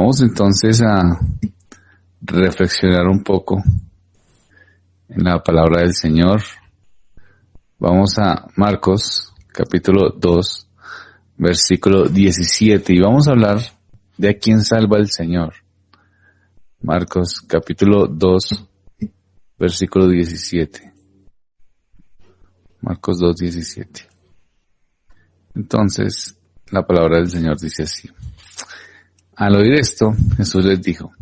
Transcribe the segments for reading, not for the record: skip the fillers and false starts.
Vamos entonces a reflexionar un poco en la palabra del Señor. Vamos a Marcos, capítulo 2, versículo 17, y vamos a hablar de a quién salva el Señor. Marcos, capítulo 2, versículo 17. Marcos 2, 17. Entonces, la palabra del Señor dice así. Al oír esto, Jesús les dijo,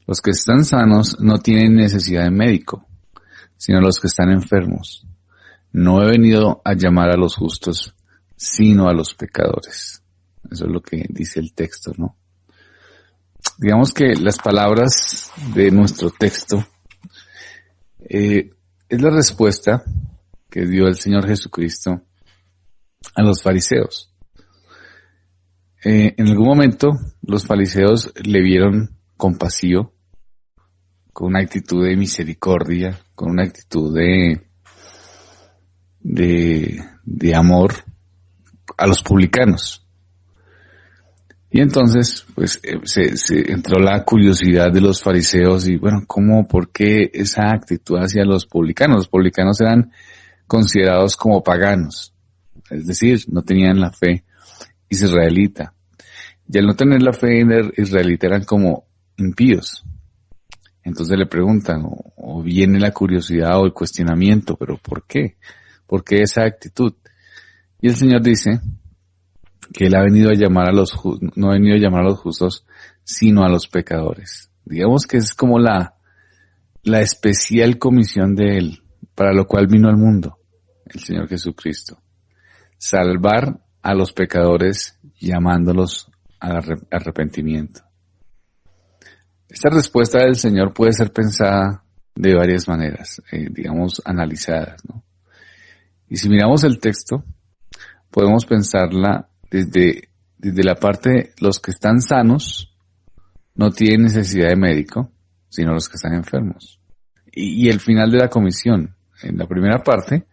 los que están sanos no tienen necesidad de médico, sino los que están enfermos. No he venido a llamar a los justos, sino a los pecadores. Eso es lo que dice el texto, ¿no? Digamos que las palabras de nuestro texto es la respuesta que dio el Señor Jesucristo a los fariseos. En algún momento los fariseos le vieron compasivo, con una actitud de misericordia, con una actitud de amor a los publicanos. Y entonces, pues, se entró la curiosidad de los fariseos y, bueno, por qué esa actitud hacia los publicanos? Los publicanos eran considerados como paganos, es decir, no tenían la fe israelita. Y al no tener la fe israelita eran como impíos. Entonces le preguntan, o viene la curiosidad o el cuestionamiento, pero ¿por qué? ¿Por qué esa actitud? Y el Señor dice que Él ha venido a llamar no ha venido a llamar a los justos, sino a los pecadores. Digamos que es como la especial comisión de Él, para lo cual vino al mundo, el Señor Jesucristo. Salvar a los pecadores llamándolos al arrepentimiento. Esta respuesta del Señor puede ser pensada de varias maneras, digamos, analizadas, ¿no? Y si miramos el texto, podemos pensarla desde la parte de los que están sanos no tienen necesidad de médico, sino los que están enfermos. Y el final de la comisión, en la primera parte,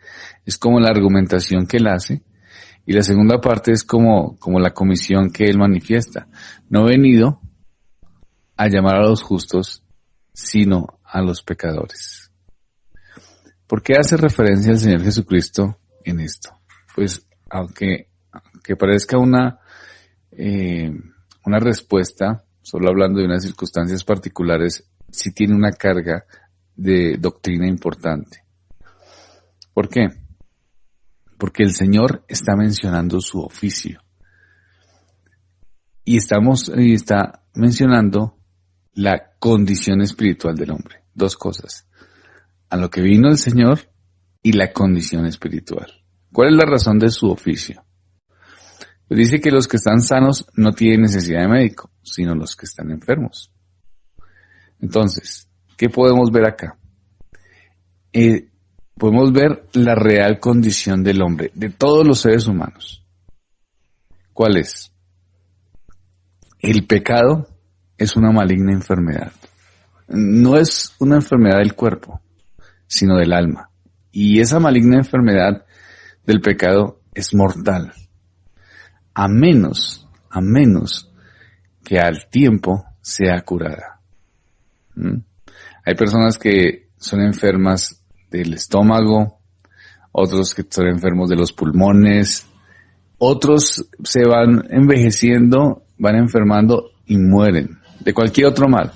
es como la argumentación que Él hace, y la segunda parte es como la comisión que Él manifiesta. No he venido a llamar a los justos, sino a los pecadores. ¿Por qué hace referencia al Señor Jesucristo en esto? Pues, aunque parezca una respuesta, solo hablando de unas circunstancias particulares, sí tiene una carga de doctrina importante. ¿Por qué? Porque el Señor está mencionando su oficio. Y está mencionando la condición espiritual del hombre. Dos cosas. A lo que vino el Señor y la condición espiritual. ¿Cuál es la razón de su oficio? Pues dice que los que están sanos no tienen necesidad de médico, sino los que están enfermos. Entonces, ¿qué podemos ver acá? Podemos ver la real condición del hombre, de todos los seres humanos. ¿Cuál es? El pecado es una maligna enfermedad. No es una enfermedad del cuerpo, sino del alma. Y esa maligna enfermedad del pecado es mortal. A menos que al tiempo sea curada. Hay personas que son enfermas del estómago, otros que son enfermos de los pulmones, otros se van envejeciendo, van enfermando y mueren de cualquier otro mal.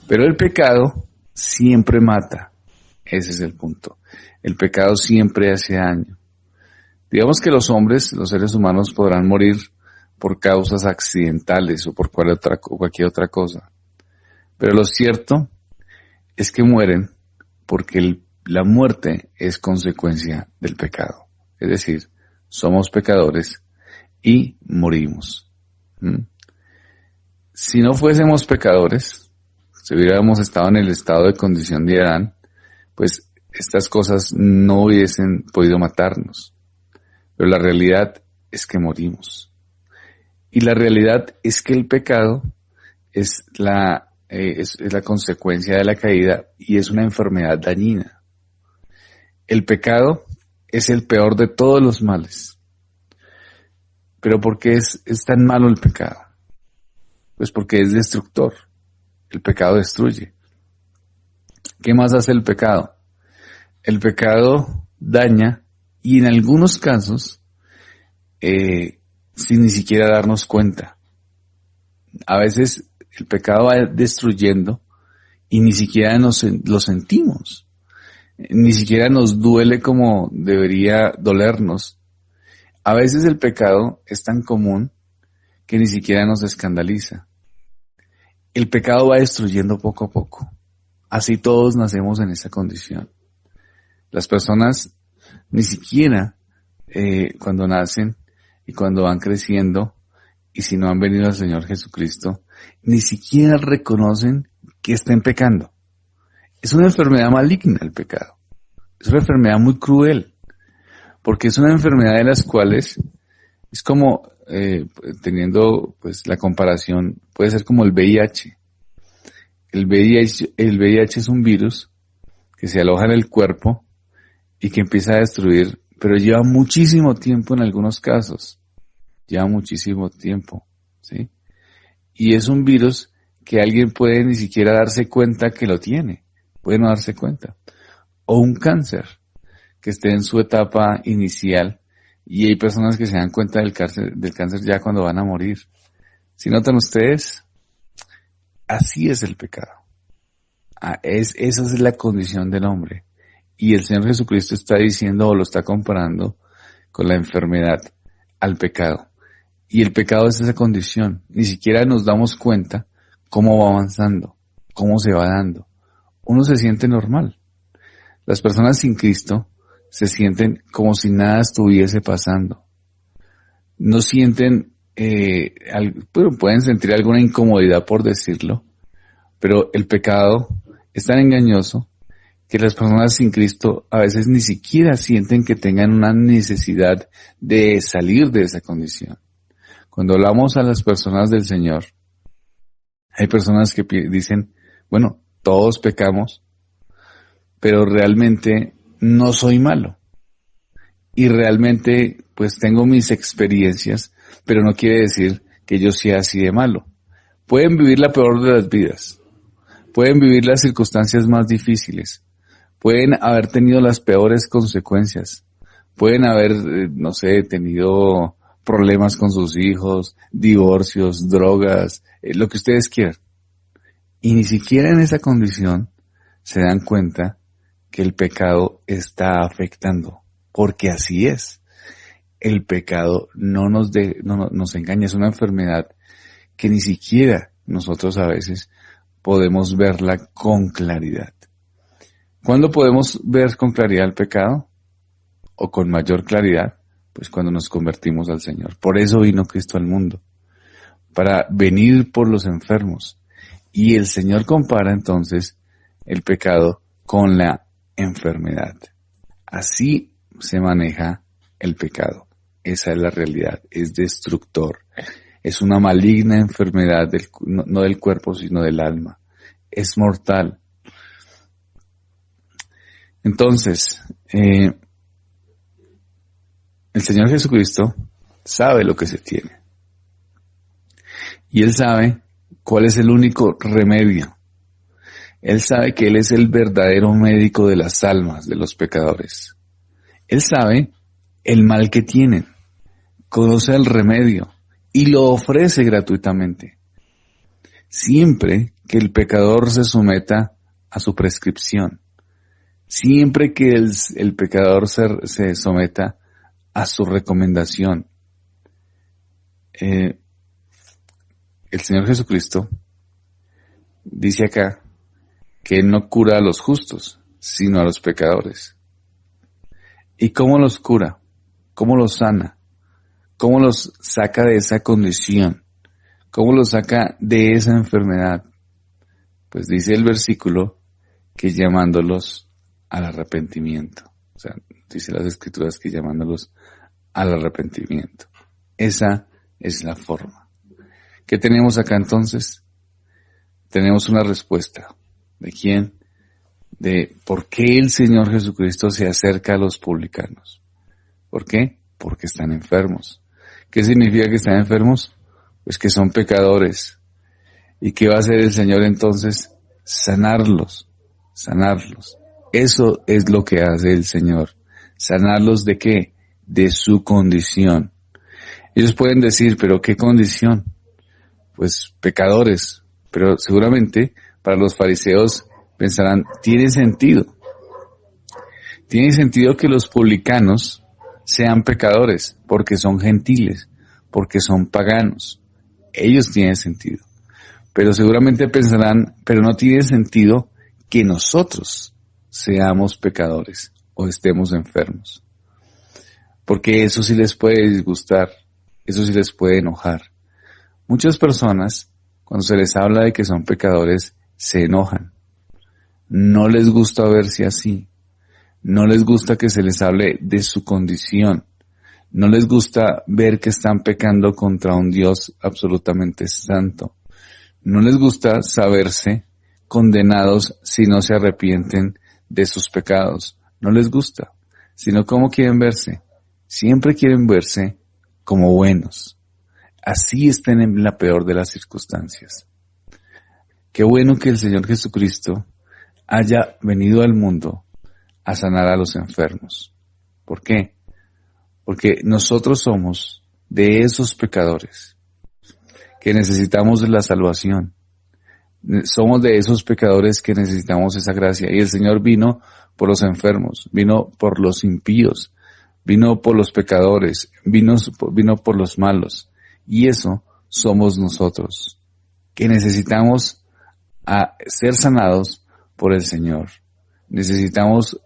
Pero el pecado siempre mata. Ese es el punto. El pecado siempre hace daño. Digamos que los hombres, los seres humanos, podrán morir por causas accidentales o por cualquier otra cosa. Pero lo cierto es que mueren porque la muerte es consecuencia del pecado. Es decir, somos pecadores y morimos. Si no fuésemos pecadores, si hubiéramos estado en el estado de condición de Adán, pues estas cosas no hubiesen podido matarnos. Pero la realidad es que morimos. Y la realidad es que el pecado es la consecuencia de la caída y es una enfermedad dañina. El pecado es el peor de todos los males. Pero ¿por qué es tan malo el pecado? Pues porque es destructor. El pecado destruye. ¿Qué más hace el pecado? El pecado daña y en algunos casos, sin ni siquiera darnos cuenta. A veces el pecado va destruyendo y ni siquiera lo sentimos. Ni siquiera nos duele como debería dolernos. A veces el pecado es tan común que ni siquiera nos escandaliza. El pecado va destruyendo poco a poco. Así todos nacemos en esa condición. Las personas ni siquiera cuando nacen y cuando van creciendo, y si no han venido al Señor Jesucristo, ni siquiera reconocen que estén pecando. Es una enfermedad maligna el pecado. Es una enfermedad muy cruel, porque es una enfermedad de las cuales es como, teniendo pues la comparación, puede ser como el VIH. El VIH es un virus que se aloja en el cuerpo y que empieza a destruir, pero lleva muchísimo tiempo en algunos casos. Lleva muchísimo tiempo, ¿sí? Y es un virus que alguien puede ni siquiera darse cuenta que lo tiene. Puede no darse cuenta. O un cáncer que esté en su etapa inicial y hay personas que se dan cuenta del cáncer ya cuando van a morir. ¿Sí notan ustedes? Así es el pecado. Esa es la condición del hombre. Y el Señor Jesucristo está diciendo o lo está comparando con la enfermedad al pecado. Y el pecado es esa condición. Ni siquiera nos damos cuenta cómo va avanzando, cómo se va dando. Uno se siente normal. Las personas sin Cristo se sienten como si nada estuviese pasando. No sienten, pueden sentir alguna incomodidad por decirlo, pero el pecado es tan engañoso que las personas sin Cristo a veces ni siquiera sienten que tengan una necesidad de salir de esa condición. Cuando hablamos a las personas del Señor, hay personas que dicen, bueno, todos pecamos, pero realmente no soy malo. Y realmente, pues tengo mis experiencias, pero no quiere decir que yo sea así de malo. Pueden vivir la peor de las vidas. Pueden vivir las circunstancias más difíciles. Pueden haber tenido las peores consecuencias. Pueden haber, no sé, tenido problemas con sus hijos, divorcios, drogas, lo que ustedes quieran. Y ni siquiera en esa condición se dan cuenta que el pecado está afectando, porque así es. El pecado no nos engaña, es una enfermedad que ni siquiera nosotros a veces podemos verla con claridad. ¿Cuándo podemos ver con claridad el pecado? O con mayor claridad, pues cuando nos convertimos al Señor. Por eso vino Cristo al mundo, para venir por los enfermos. Y el Señor compara entonces el pecado con la enfermedad. Así se maneja el pecado. Esa es la realidad. Es destructor. Es una maligna enfermedad no del cuerpo, sino del alma. Es mortal. Entonces, el Señor Jesucristo sabe lo que se tiene. Y Él sabe cuál es el único remedio. Él sabe que Él es el verdadero médico de las almas de los pecadores. Él sabe el mal que tienen, conoce el remedio y lo ofrece gratuitamente. Siempre que el pecador se someta a su prescripción, siempre que el pecador se someta a su recomendación, el Señor Jesucristo dice acá que Él no cura a los justos, sino a los pecadores. ¿Y cómo los cura? ¿Cómo los sana? ¿Cómo los saca de esa condición? ¿Cómo los saca de esa enfermedad? Pues dice el versículo que llamándolos al arrepentimiento. O sea, dice las Escrituras que llamándolos al arrepentimiento. Esa es la forma. ¿Qué tenemos acá entonces? Tenemos una respuesta. ¿De quién? De por qué el Señor Jesucristo se acerca a los publicanos. ¿Por qué? Porque están enfermos. ¿Qué significa que están enfermos? Pues que son pecadores, ¿Y qué va a hacer el Señor entonces? Sanarlos, sanarlos. Eso es lo que hace el Señor. ¿Sanarlos de qué? De su condición. Ellos pueden decir, ¿pero qué condición? Pues pecadores. Pero seguramente para los fariseos pensarán, tiene sentido. Tiene sentido que los publicanos sean pecadores, porque son gentiles, porque son paganos. Ellos tienen sentido. Pero seguramente pensarán, pero no tiene sentido que nosotros seamos pecadores o estemos enfermos. Porque eso sí les puede disgustar, eso sí les puede enojar. Muchas personas, cuando se les habla de que son pecadores, se enojan. No les gusta verse así. No les gusta que se les hable de su condición. No les gusta ver que están pecando contra un Dios absolutamente santo. No les gusta saberse condenados si no se arrepienten de sus pecados. No les gusta, sino cómo quieren verse. Siempre quieren verse como buenos. Así estén en la peor de las circunstancias. Qué bueno que el Señor Jesucristo haya venido al mundo a sanar a los enfermos. ¿Por qué? Porque nosotros somos de esos pecadores que necesitamos de la salvación. Somos de esos pecadores que necesitamos esa gracia. Y el Señor vino por los enfermos, vino por los impíos, vino por los pecadores, vino por los malos. Y eso somos nosotros, que necesitamos ser sanados por el Señor. Necesitamos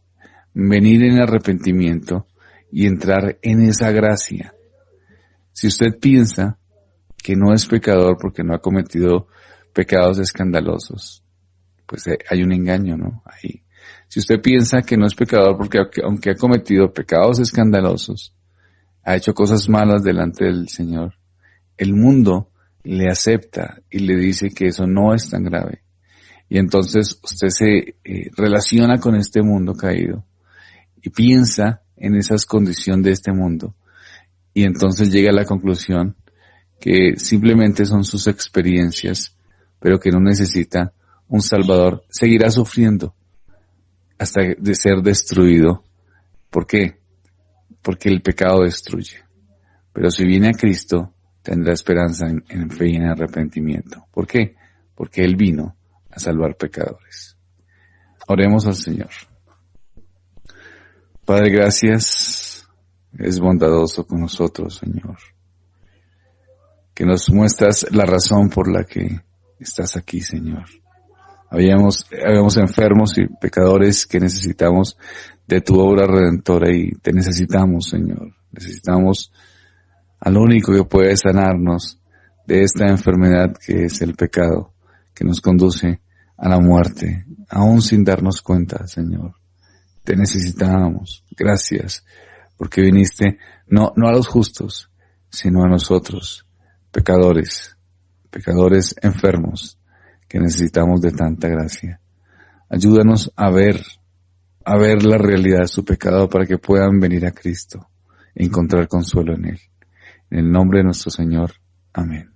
venir en arrepentimiento y entrar en esa gracia. Si usted piensa que no es pecador porque no ha cometido pecados escandalosos, pues hay un engaño, ¿no? Ahí. Si usted piensa que no es pecador porque aunque ha cometido pecados escandalosos, ha hecho cosas malas delante del Señor, el mundo le acepta y le dice que eso no es tan grave. Y entonces usted se relaciona con este mundo caído y piensa en esas condiciones de este mundo. Y entonces llega a la conclusión que simplemente son sus experiencias, pero que no necesita un Salvador. Seguirá sufriendo hasta de ser destruido. ¿Por qué? Porque el pecado destruye. Pero si viene a Cristo, tendrá esperanza en fe y en arrepentimiento. ¿Por qué? Porque Él vino a salvar pecadores. Oremos al Señor. Padre, gracias. Es bondadoso con nosotros, Señor. Que nos muestras la razón por la que estás aquí, Señor. Habíamos enfermos y pecadores que necesitamos de tu obra redentora y te necesitamos, Señor. Necesitamos al único que puede sanarnos de esta enfermedad que es el pecado, que nos conduce a la muerte, aún sin darnos cuenta, Señor. Te necesitábamos. Gracias, porque viniste no a los justos, sino a nosotros, pecadores enfermos, que necesitamos de tanta gracia. Ayúdanos a ver la realidad de su pecado para que puedan venir a Cristo e encontrar consuelo en Él. En el nombre de nuestro Señor. Amén.